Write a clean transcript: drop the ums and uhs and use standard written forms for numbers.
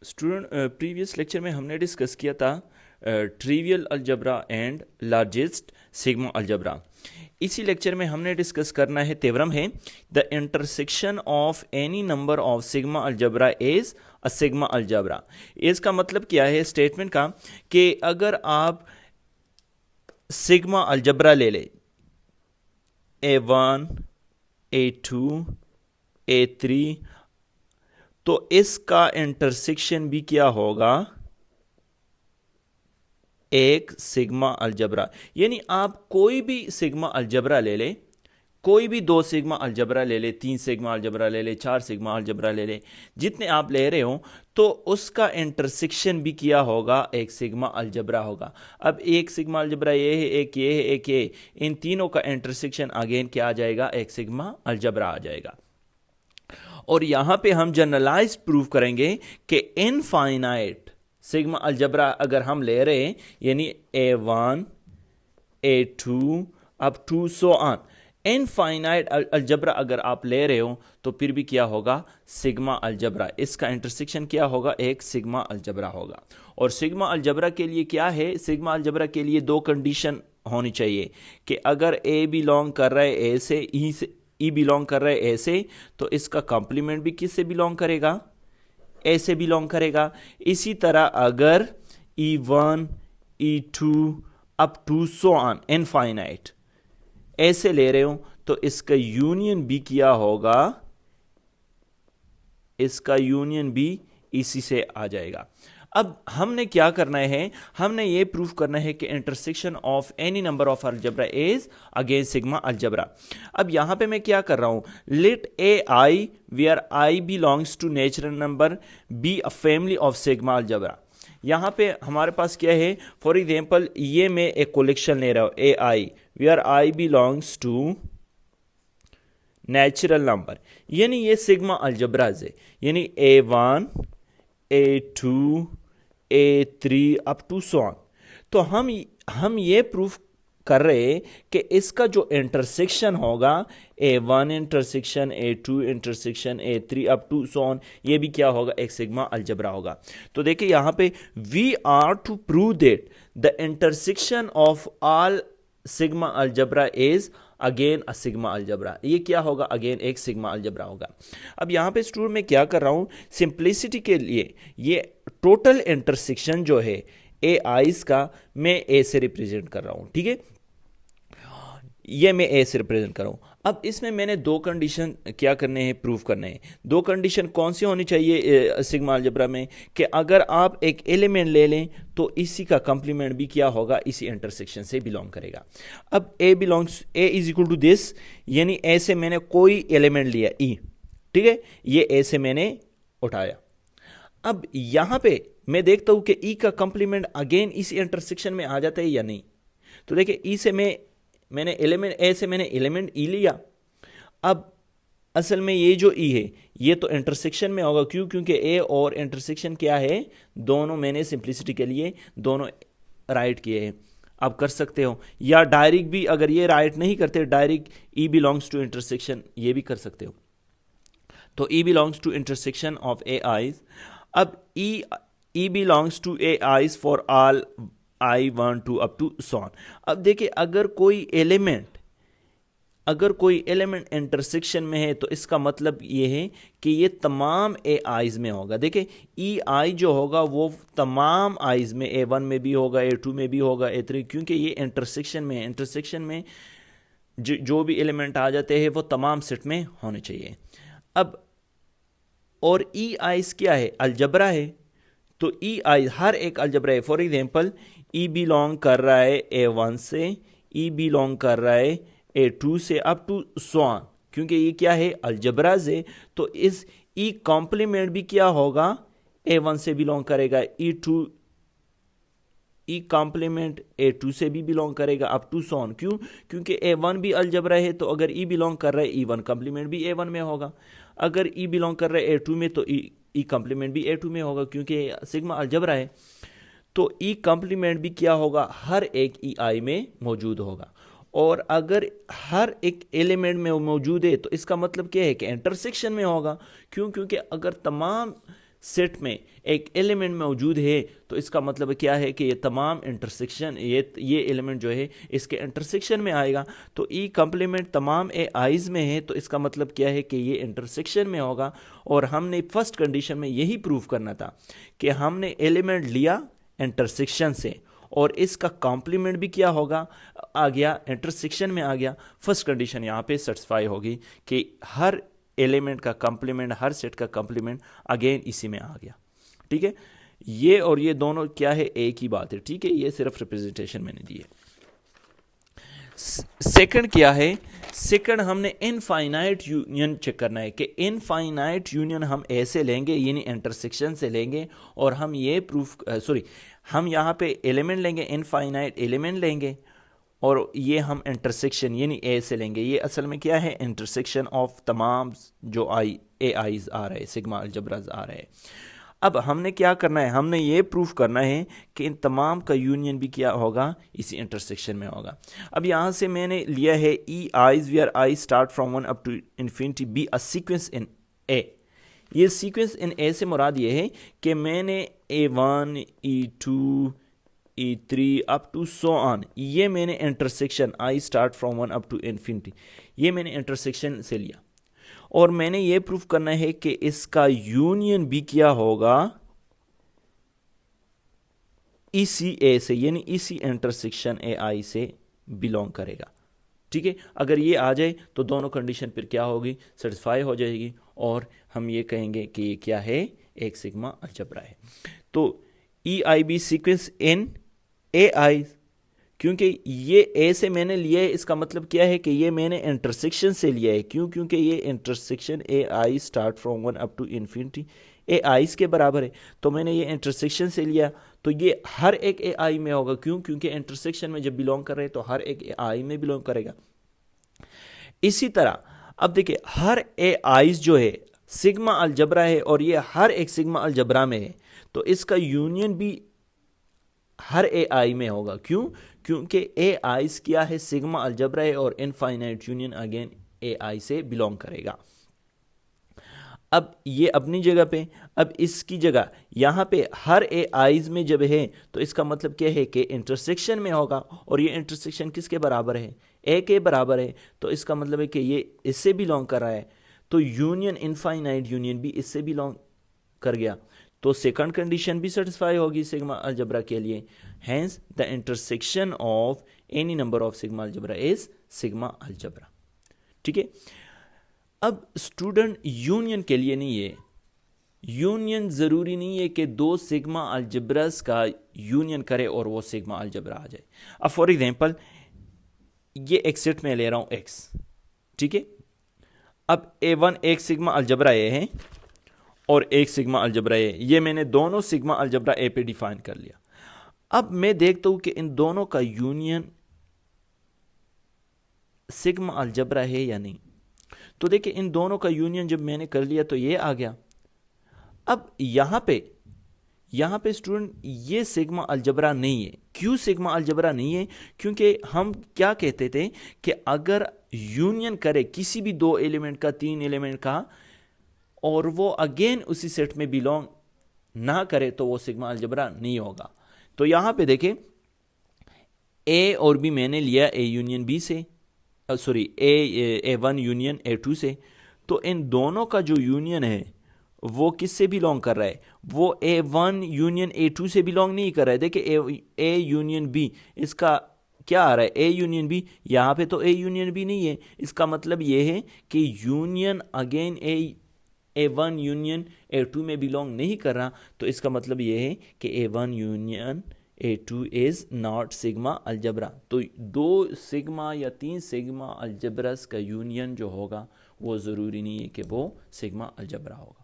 Student previous lecture में हमने discuss किया था trivial algebra and largest sigma algebra. इसी लेक्चर में हमने डिस्कस करना है तेवरम है the intersection of any number of sigma algebra is a sigma algebra. इसका मतलब क्या है स्टेटमेंट का कि अगर आप सिग्मा अलजबरा ले ले A1 A2 A3 तो इसका इंटरसेक्शन भी क्या होगा, एक सिग्मा अलजबरा। यानी आप कोई भी सिग्मा अलजबरा ले ले, कोई भी दो सिग्मा अलजबरा ले ले, तीन सिग्मा अलजबरा ले ले, चार सिग्मा अलजबरा ले ले, जितने आप ले रहे हो तो उसका इंटरसेक्शन भी किया होगा एक सिग्मा अलजबरा होगा। अब एक सिग्मा अलजबरा ये है, एक ये है, एक ये, इन तीनों का इंटरसेक्शन अगेन क्या आ जाएगा, एक सिग्मा अलजबरा आ जाएगा। और यहां पे हम जनरलाइज प्रूव करेंगे कि इनफाइनाइट सिग्मा अलजबरा अगर हम ले रहे हैं, यानी A1 A2 up to so on, infinite algebra अगर आप ले रहे हो तो फिर भी क्या होगा, सिग्मा अलजबरा। इसका इंटरसेक्शन क्या होगा, एक सिग्मा अलजबरा होगा। और सिग्मा अलजबरा के लिए क्या है, सिग्मा अलजबरा के लिए दो कंडीशन होनी चाहिए कि अगर A बिलोंग कर रहा है ए से, ई बिलोंग कर रहा है ए से, तो इसका कॉम्प्लीमेंट भी किससे बिलोंग करेगा, ए से बिलोंग करेगा। इसी तरह अगर E1 E2 up to so on infinite ऐसे ले रहे हो तो इसका यूनियन भी क्या होगा, इसका यूनियन भी इसी से आ जाएगा। अब हमने क्या करना है, हमने ये प्रूफ करना है कि intersection of any number of algebra is again sigma algebra. अब यहां पे मैं क्या कर रहा हूं, let A I where I belongs to natural number be a family of sigma algebra. यहां पे हमारे पास क्या है, फॉर एग्जाम्पल ये मैं एक कलेक्शन ले रहा हूं A I where I belongs to natural number, यानी ये सिग्मा अलजबराज है, यानी A1 A2 A3 up to so on. तो हम ये प्रूफ कर रहे हैं कि इसका जो इंटरसेक्शन होगा A1 intersection A2 intersection A3 up to so on, ये भी क्या होगा, एक सिग्मा अलजबरा होगा। तो देखिए यहां पे we are to prove that the intersection of all sigma algebra is again a sigma algebra. ये क्या होगा, अगेन एक सिग्मा अलजबरा होगा। अब यहां पे स्टूडेंट मैं क्या कर रहा हूं, सिंप्लिसिटी के लिए ये टोटल इंटरसेक्शन जो है ए आईज का मैं ए से रिप्रेजेंट कर रहा हूं, ठीक है, ये मैं ए से रिप्रेजेंट कर रहा हूं। अब इसमें मैंने दो कंडीशन क्या करने हैं, प्रूव करने हैं। दो कंडीशन कौन सी होनी चाहिए सिग्मा अलजबरा में, कि अगर आप एक एलिमेंट ले लें तो इसी का कंप्लीमेंट भी क्या होगा, इसी इंटरसेक्शन से बिलोंग करेगा। अब ए इज इक्वल टू दिस, यानी ए से मैंने कोई एलिमेंट लिया ई, ठीक है, ये ए से मैंने उठाया। अब यहां पे मैं देखता हूं कि ई का कंप्लीमेंट अगेन इसी इंटरसेक्शन में आ जाता है या नहीं। तो देखिए ई से मैंने एलिमेंट ए से मैंने एलिमेंट ई लिया। अब असल में ये जो ई है ये तो इंटरसेक्शन में होगा, क्यों, क्योंकि ए और इंटरसेक्शन क्या है, दोनों मैंने सिंप्लिसिटी के लिए दोनों राइट किए हैं। आप कर सकते हो, या डायरेक्ट भी अगर ये राइट नहीं करते, direct E belongs to intersection ये भी कर सकते हो। तो E belongs to intersection of A I's. अब E belongs to A I's for all I1 2 up to so on. अब देखिए अगर कोई एलिमेंट इंटरसेक्शन में है तो इसका मतलब ये है कि ये तमाम ए आईज में होगा। देखिए ई आई जो होगा वो तमाम आईज में, A1 में भी होगा, A2 में भी होगा, A3, क्योंकि ये इंटरसेक्शन में है। इंटरसेक्शन में जो भी एलिमेंट आ जाते हैं वो तमाम सेट में होने चाहिए। अब और ई आईज क्या है, अलजबरा है, तो ई आई हर एक अलजबरा है। फॉर एग्जाम्पल ई बिलोंग कर रहा है A1 से, ई बिलोंग कर रहा है A2 से अप टू सो ऑन, क्योंकि ये क्या है, अलजबरा से। तो इस ई कॉम्प्लीमेंट भी क्या होगा, A1 से बिलोंग करेगा, ई कॉम्प्लीमेंट A2 से भी बिलोंग करेगा अप टू सो ऑन। क्यों, क्योंकि A1 भी अलजबरा है, तो अगर ई बिलोंग कर रहा है E1 कॉम्प्लीमेंट भी A1 में होगा। अगर ई बिलोंग कर रहा है A2 में तो ई कॉम्प्लीमेंट भी A2 में होगा, क्योंकि सिग्मा अलजबरा है। तो ई कॉम्प्लीमेंट भी क्या होगा, हर एक ई आई में मौजूद होगा। और अगर हर एक एलिमेंट में मौजूद है तो इसका मतलब क्या है कि इंटरसेक्शन में होगा। क्यों, क्योंकि अगर तमाम सेट में एक एलिमेंट मौजूद है तो इसका मतलब क्या है कि ये तमाम इंटरसेक्शन, ये एलिमेंट जो है इसके इंटरसेक्शन में आएगा। तो ई कॉम्प्लीमेंट तमाम ए आइज में है तो इसका मतलब क्या है कि ये इंटरसेक्शन में होगा। और हमने फर्स्ट कंडीशन में यही प्रूव करना था कि हमने एलिमेंट लिया इंटरसेक्शन से और इसका कॉम्प्लीमेंट भी क्या होगा, आ गया इंटरसेक्शन में आ गया। फर्स्ट कंडीशन यहाँ पे सेटिस्फाई होगी कि हर एलिमेंट का कॉम्प्लीमेंट, हर सेट का कॉम्प्लीमेंट अगेन इसी में आ गया। ठीक है, ये और ये दोनों क्या है, एक ही बात है। ठीक है, ये सिर्फ रिप्रेजेंटेशन मैंने दी है। सेकंड क्या है, सेकंड हमने इनफाइनाइट यूनियन चेक करना है कि इनफाइनाइट यूनियन हम ऐसे लेंगे यानी इंटरसेक्शन से लेंगे और हम ये प्रूफ हम यहाँ पे एलिमेंट लेंगे, इनफाइनाइट एलिमेंट लेंगे और ये हम इंटरसेक्शन यानी ए से लेंगे। ये असल में क्या है, इंटरसेक्शन ऑफ तमाम जो ए आईज आ रहे हैं, सिग्मा अलजब्राज आ रहे हैं। अब हमने क्या करना है, हमने ये प्रूफ करना है कि इन तमाम का यूनियन भी क्या होगा, इसी इंटरसेक्शन में होगा। अब यहाँ से मैंने लिया है E I's where I start from 1 up to infinity B a sequence in A. ये सीक्वेंस इन ए से मुराद ये है कि मैंने A1, E2, E3 up to so on, ये मैंने intersection I start from 1 up to infinity, ये मैंने इंटरसेक्शन से लिया और मैंने ये प्रूफ करना है कि इसका यूनियन भी क्या होगा, इसी ए से यानी इसी इंटरसेक्शन ए आई से बिलोंग करेगा। ठीक है, अगर ये आ जाए तो दोनों कंडीशन फिर क्या होगी, सेटिस्फाई हो जाएगी और हम ये कहेंगे कि ये क्या है, एक सिग्मा अलजबरा है। तो ई आई बी सीक्वेंस इन ए आई, क्योंकि ये ए से मैंने लिया है इसका मतलब क्या है कि ये मैंने इंटरसेक्शन से लिया है। क्यों, क्योंकि ये intersection A I start from 1 up to infinity A I's के बराबर है, तो मैंने ये इंटरसेक्शन से लिया तो ये हर एक ए आई में होगा। क्यों, क्योंकि इंटरसेक्शन में जब बिलोंग कर रहे हैं तो हर एक ए आई में बिलोंग करेगा। इसी तरह अब देखिए हर ए आईज जो है सिग्मा अलजबरा है और ये हर एक सिग्मा अलजबरा में है, तो इसका यूनियन भी हर ए आई में होगा। क्यों, क्योंकि ए आईज क्या है, सिग्मा अलजबरा है और इनफाइनाइट यूनियन अगेन ए आई से बिलोंग करेगा। अब ये अपनी जगह पे, अब इसकी जगह यहाँ पे हर ए आईज में जब है तो इसका मतलब क्या है कि इंटरसेक्शन में होगा और ये इंटरसेक्शन किसके बराबर है, ए के बराबर है। तो इसका मतलब है कि ये इससे बिलोंग कर रहा है, तो यूनियन इनफाइनाइट यूनियन भी इससे बिलोंग कर गया। तो सेकंड कंडीशन भी सेटिस्फाई होगी सिग्मा अलजबरा के लिए। Hence the intersection of any number of sigma algebra is sigma algebra. ठीक है, अब स्टूडेंट यूनियन के लिए नहीं है, यूनियन जरूरी नहीं है कि दो सिग्मा अलजब्रास का यूनियन करे और वो सिग्मा अलजबरा आ जाए। अब फॉर एग्जांपल ये एक सेट में ले रहा हूं एक्स, ठीक है। अब A1 एक सिग्मा अलजबरा ए है और एक सिग्मा अलजबरा ए, ये मैंने दोनों सिग्मा अलजबरा ए पे डिफाइन कर लिया। अब मैं देखता हूं कि इन दोनों का यूनियन सिग्मा अलजबरा है या नहीं। तो देखिए इन दोनों का यूनियन जब मैंने कर लिया तो ये आ गया। अब यहां पे स्टूडेंट ये सिग्मा अलजबरा नहीं है। क्यों सिग्मा अलजबरा नहीं है, क्योंकि हम क्या कहते थे कि अगर यूनियन करे किसी भी दो एलिमेंट का, तीन एलिमेंट का, और वो अगेन उसी सेट में बिलोंग ना करे तो वो सिग्मा अलजबरा नहीं होगा। तो यहां पे देखें ए और बी मैंने लिया ए यूनियन बी से, सॉरी A1 यूनियन A2 से। तो इन दोनों का जो यूनियन है वो किससे बिलोंग कर रहा है, वो A1 यूनियन A2 से बिलोंग नहीं कर रहा है। देखिए A यूनियन B, इसका क्या आ रहा है, A यूनियन B, यहाँ पे तो A यूनियन B नहीं है। इसका मतलब ये है कि union again A1 union A2 में बिलोंग नहीं कर रहा। तो इसका मतलब ये है कि A1 union A2 is not sigma algebra. तो दो सिग्मा या तीन सिग्मा अलजबरस का यूनियन जो होगा वो ज़रूरी नहीं है कि वो सिग्मा अलजबरा होगा।